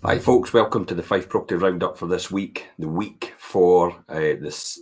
Hi folks, welcome to the Fife Property Roundup for this week, the week for this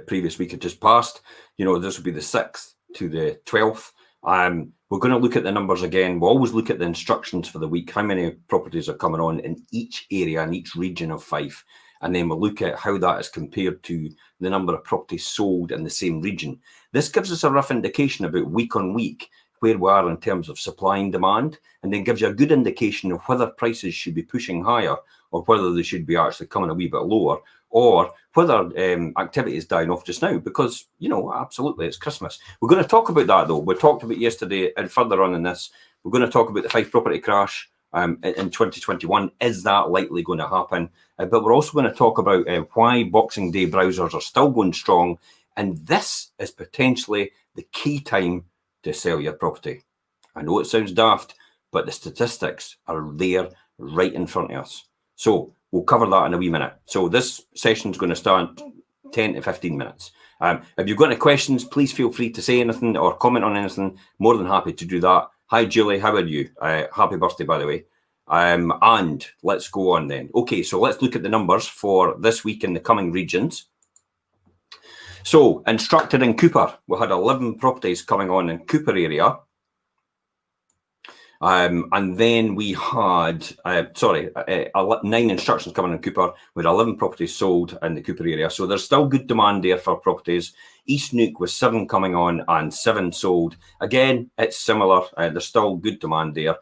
previous week had just passed. You know, this will be the 6th to the 12th. We're going to look at the numbers again. We'll always look at the instructions for the week, how many properties are coming on in each area, in each region of Fife. And then we'll look at how that is compared to the number of properties sold in the same region. This gives us a rough indication about week on week where we are in terms of supply and demand, and then gives you a good indication of whether prices should be pushing higher or whether they should be actually coming a wee bit lower, or whether activity is dying off just now, because, you know, absolutely, it's Christmas. We're going to talk about that, though. We talked about yesterday, and further on in this, we're going to talk about the Fife property crash in 2021. Is that likely going to happen? But we're also going to talk about why Boxing Day browsers are still going strong, and this is potentially the key time to sell your property. I know it sounds daft, but the statistics are there right in front of us. So we'll cover that in a wee minute. So this session is going to start 10 to 15 minutes. If you've got any questions, please feel free to say anything or comment on anything. More than happy to do that. Hi, Julie. How are you? Happy birthday, by the way. And let's go on then. Okay, so let's look at the numbers for this week in the coming regions. So, instructed in Cooper, we had 11 properties coming on in Cooper area. And then we had, 9 instructions coming in Cooper, with 11 properties sold in the Cooper area. So there's still good demand there for properties. East Neuk was 7 coming on and 7 sold. Again, it's similar. There's still good demand there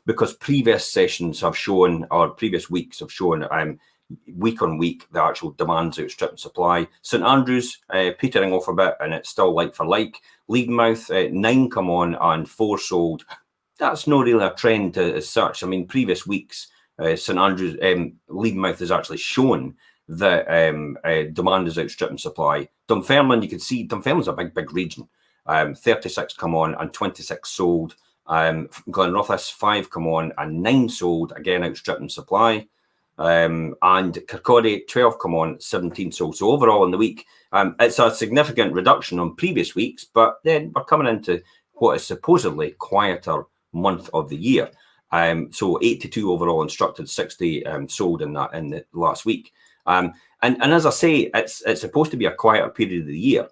because previous sessions have shown, or previous weeks have shown, week on week, the actual demand's outstripping supply. St Andrews petering off a bit, and it's still like for like. Leadenmouth, 9 come on and 4 sold. That's not really a trend as such. I mean, previous weeks, St Andrews, Leadenmouth has actually shown that demand is outstripping supply. Dunfermline, you can see Dunfermline's a big region. 36 come on and 26 sold. Glenrothes, 5 come on and 9 sold, again outstripping supply. And Kirkcaldy, 12 come on, 17 sold. So overall in the week, it's a significant reduction on previous weeks, but then we're coming into what is supposedly quieter month of the year. So 82 overall instructed, 60 sold in the last week. And as I say, it's supposed to be a quieter period of the year.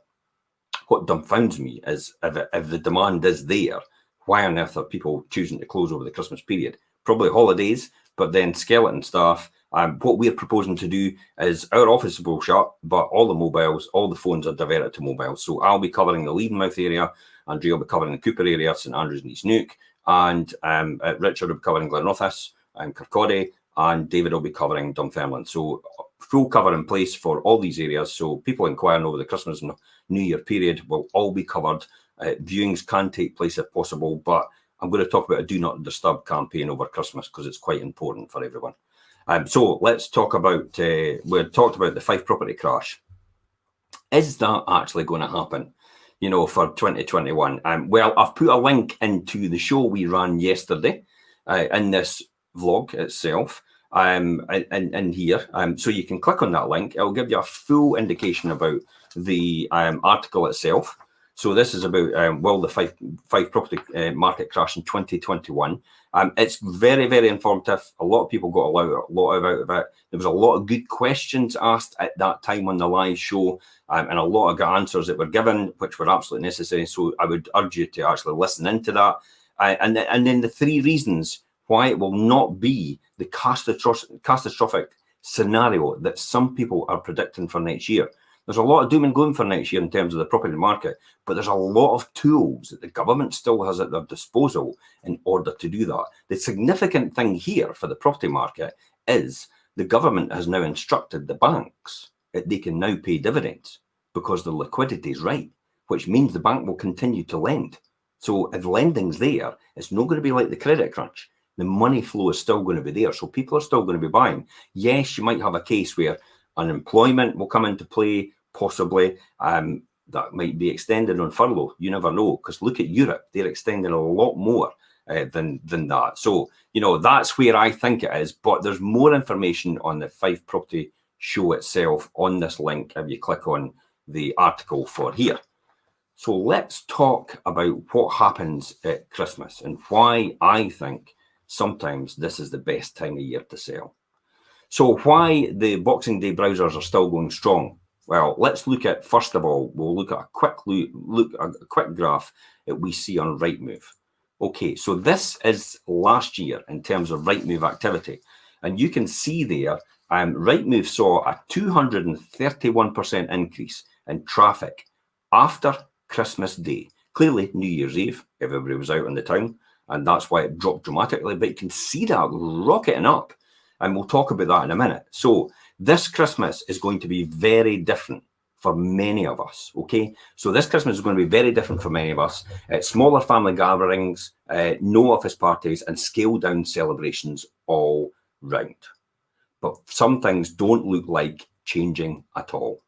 What dumbfounds me is if the demand is there, why on earth are people choosing to close over the Christmas period? Probably holidays, but then skeleton staff. What we're proposing to do is our office will shut, but all the mobiles, all the phones are diverted to mobiles. So I'll be covering the Leadenmouth area, Andrea will be covering the Cooper area, St Andrews and East Neuk, and Richard will be covering Glenrothes and Kirkcaldy, and David will be covering Dunfermline. So full cover in place for all these areas. So people inquiring over the Christmas and New Year period will all be covered. Viewings can take place if possible, but I'm going to talk about a do not disturb campaign over Christmas because it's quite important for everyone. So let's talk about, we talked about the Fife property crash. Is that actually going to happen, you know, for 2021? Well, I've put a link into the show we ran yesterday in this vlog itself, in here. So you can click on that link. It'll give you a full indication about the article itself. So this is about, will the Fife property market crash in 2021. It's very, very informative. A lot of people got a lot out of it. There was a lot of good questions asked at that time on the live show, and a lot of good answers that were given, which were absolutely necessary. So I would urge you to actually listen into that. And then the 3 reasons why it will not be the catastrophic scenario that some people are predicting for next year. There's a lot of doom and gloom for next year in terms of the property market, but there's a lot of tools that the government still has at their disposal in order to do that. The significant thing here for the property market is the government has now instructed the banks that they can now pay dividends because the liquidity is right, which means the bank will continue to lend. So if lending's there, it's not going to be like the credit crunch. The money flow is still going to be there, so people are still going to be buying. Yes, you might have a case where unemployment will come into play, possibly. That might be extended on furlough. You never know, because look at Europe. They're extending a lot more than that. So, you know, that's where I think it is. But there's more information on the Fife Property show itself on this link if you click on the article for here. So let's talk about what happens at Christmas and why I think sometimes this is the best time of year to sell. So why the Boxing Day browsers are still going strong? Well, let's look at, first of all, we'll look at a quick graph that we see on Rightmove. Okay, so this is last year in terms of Rightmove activity. And you can see there, Rightmove saw a 231% increase in traffic after Christmas Day. Clearly, New Year's Eve, everybody was out in the town, and that's why it dropped dramatically. But you can see that rocketing up, and we'll talk about that in a minute. So this Christmas is going to be very different for many of us, okay? So this Christmas is going to be very different for many of us. Smaller family gatherings, no office parties, and scaled-down celebrations all round. But some things don't look like changing at all.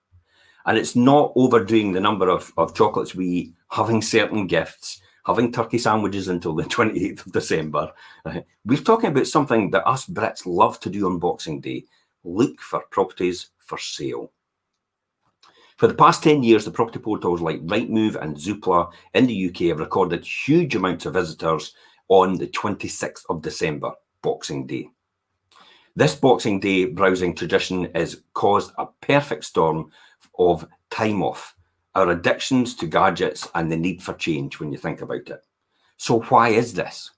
And it's not overdoing the number of chocolates we eat, having certain gifts, having turkey sandwiches until the 28th of December. We're talking about something that us Brits love to do on Boxing Day. Look for properties for sale. For the past 10 years, the property portals like Rightmove and Zoopla in the UK have recorded huge amounts of visitors on the 26th of December, Boxing Day. This Boxing Day browsing tradition has caused a perfect storm of time off, our addictions to gadgets and the need for change when you think about it. So why is this?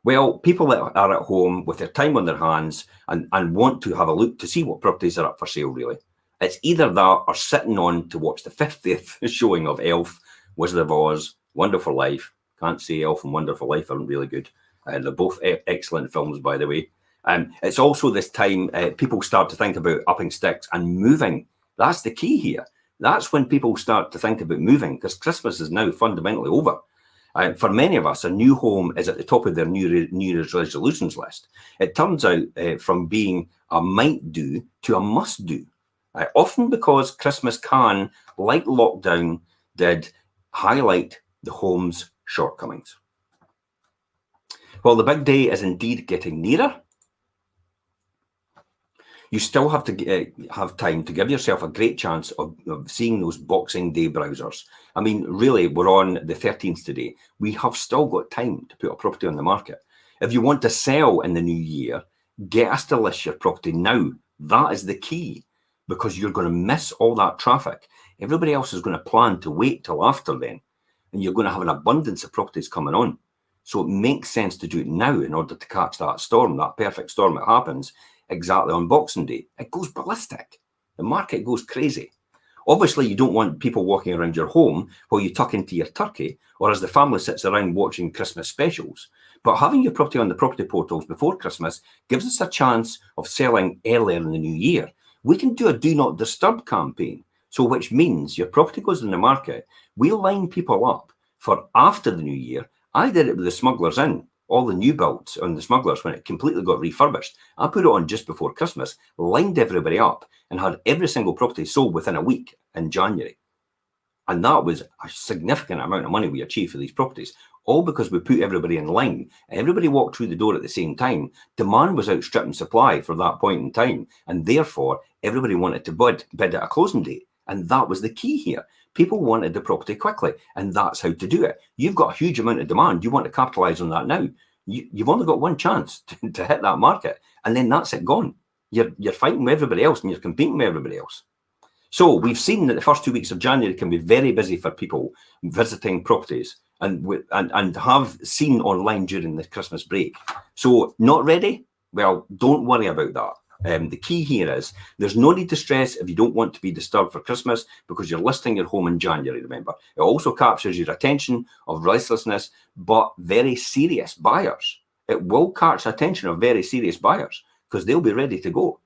Well, people that are at home with their time on their hands and want to have a look to see what properties are up for sale, really. It's either that or sitting on to watch the 50th showing of Elf, Wizard of Oz, Wonderful Life. Can't say Elf and Wonderful Life aren't really good. They're both excellent films, by the way. It's also this time people start to think about upping sticks and moving. That's the key here. That's when people start to think about moving, because Christmas is now fundamentally over. For many of us, a new home is at the top of their New Year's resolutions list. It turns out from being a might do to a must do. Often because Christmas can, like lockdown did, highlight the home's shortcomings. While the big day is indeed getting nearer, you still have to have time to give yourself a great chance of seeing those Boxing Day browsers. I mean, really, we're on the 13th today. We have still got time to put a property on the market. If you want to sell in the new year, get us to list your property now. That is the key, because you're going to miss all that traffic. Everybody else is going to plan to wait till after then, and you're going to have an abundance of properties coming on. So it makes sense to do it now in order to catch that storm, that perfect storm that happens exactly on Boxing Day. It goes ballistic. The market goes crazy. Obviously, you don't want people walking around your home while you tuck into your turkey or as the family sits around watching Christmas specials. But having your property on the property portals before Christmas gives us a chance of selling earlier in the new year. We can do a do not disturb campaign, so which means your property goes in the market. We'll line people up for after the new year. I did it with the Smugglers Inn, all the new builds on the Smugglers when it completely got refurbished. I put it on just before Christmas, lined everybody up, and had every single property sold within a week in January. And that was a significant amount of money we achieved for these properties, all because we put everybody in line. Everybody walked through the door at the same time. Demand was outstripping supply for that point in time, and therefore everybody wanted to bid at a closing date. And that was the key here. People wanted the property quickly, and that's how to do it. You've got a huge amount of demand. You want to capitalize on that now. You've only got one chance to hit that market, and then that's it gone. You're fighting with everybody else, and you're competing with everybody else. So we've seen that the first 2 weeks of January can be very busy for people visiting properties, and have seen online during the Christmas break. So not ready? Well, don't worry about that. The key here is there's no need to stress if you don't want to be disturbed for Christmas, because you're listing your home in January, remember. It also captures your attention of restlessness, but very serious buyers. It will catch attention of very serious buyers because they'll be ready to go.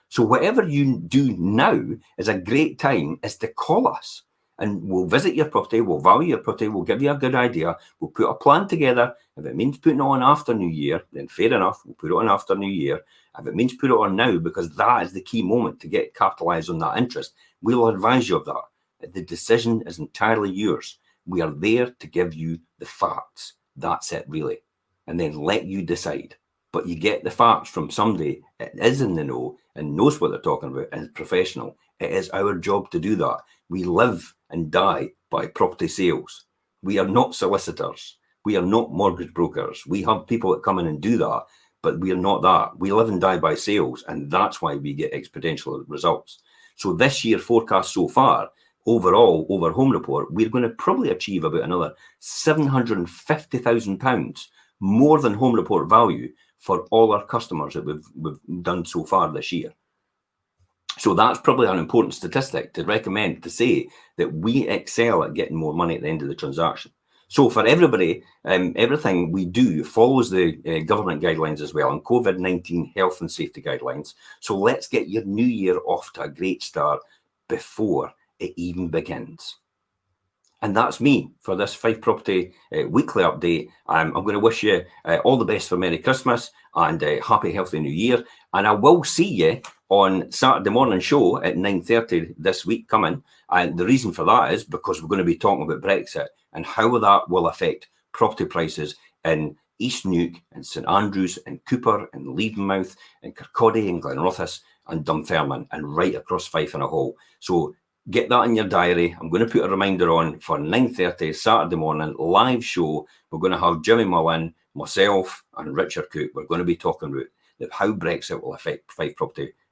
So whatever you do now is a great time is to call us, and we'll visit your property, we'll value your property, we'll give you a good idea, we'll put a plan together. If it means putting it on after New Year, then fair enough, we'll put it on after New Year. If it means put it on now, because that is the key moment to get capitalised on that interest, we'll advise you of that. The decision is entirely yours. We are there to give you the facts. That's it, really. And then let you decide. But you get the facts from somebody that is in the know and knows what they're talking about and is professional. It is our job to do that. We live and die by property sales. We are not solicitors. We are not mortgage brokers. We have people that come in and do that, but we are not that. We live and die by sales, and that's why we get exponential results. So this year forecast so far, overall, over Home Report, we're going to probably achieve about another £750,000 more than Home Report value for all our customers that we've done so far this year. So that's probably an important statistic to recommend, to say that we excel at getting more money at the end of the transaction. So for everybody, everything we do follows the government guidelines as well, and COVID-19 health and safety guidelines. So let's get your new year off to a great start before it even begins. And that's me for this Fife Property weekly update. I'm going to wish you all the best for Merry Christmas and happy, healthy New Year. And I will see you on Saturday morning show at 9:30 this week coming. And the reason for that is because we're going to be talking about Brexit and how that will affect property prices in East Neuk and St Andrews and Cooper and Leavenmouth and Kirkcaldy and Glenrothes and Dunfermline and right across Fife and a Hall. So get that in your diary. I'm going to put a reminder on for 9:30 Saturday morning live show. We're going to have Jimmy Mullin, myself and Richard Cook. We're going to be talking about how Brexit will affect Fife Property